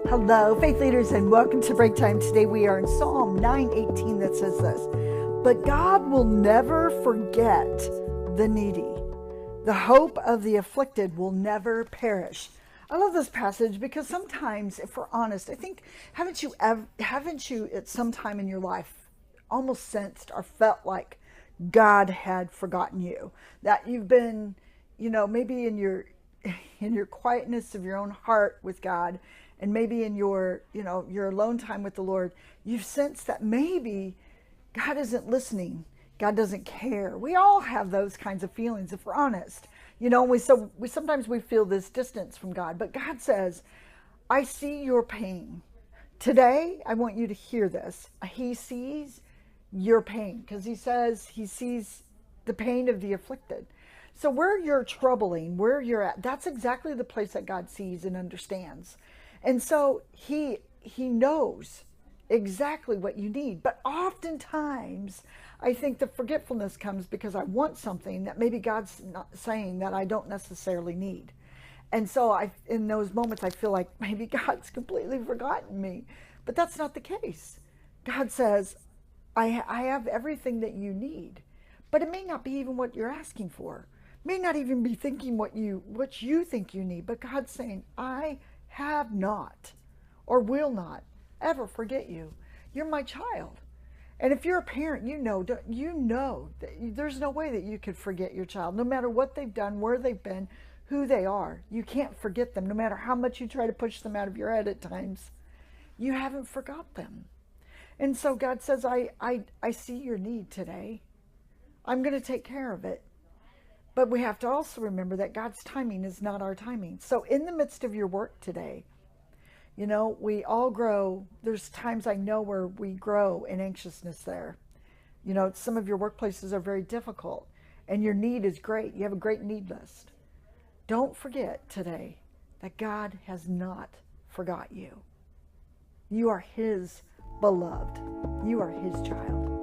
Hello, faith leaders, and welcome to Breaktime. Today we are in Psalm 9:18 that says this: "But God will never forget the needy. The hope of the afflicted will never perish." I love this passage because sometimes, if we're honest, I think haven't you at some time in your life almost sensed or felt like God had forgotten you? That you've been, maybe in your quietness of your own heart with God, and maybe in your alone time with the Lord, you've sensed that maybe God isn't listening. God doesn't care. We all have those kinds of feelings, if we're honest. We sometimes we feel this distance from God, but God says, "I see your pain." Today, I want you to hear this. He sees your pain because he says he sees the pain of the afflicted. So where you're troubling, where you're at, that's exactly the place that God sees and understands. And so he knows exactly what you need. But oftentimes, I think the forgetfulness comes because I want something that maybe God's not saying that I don't necessarily need. And so in those moments, I feel like maybe God's completely forgotten me. But that's not the case. God says, I have everything that you need. But it may not be even what you're asking for. May not even be thinking what you think you need. But God's saying, I have not or will not ever forget you. You're my child. And if you're a parent, you know that there's no way that you could forget your child, no matter what they've done, where they've been, who they are. You can't forget them, no matter how much you try to push them out of your head at times. You haven't forgot them. And so God says, I see your need today. I'm going to take care of it. But we have to also remember that God's timing is not our timing. So in the midst of your work today, we all grow. There's times I know where we grow in anxiousness there. Some of your workplaces are very difficult and your need is great. You have a great need list. Don't forget today that God has not forgot you. You are his beloved. You are his child.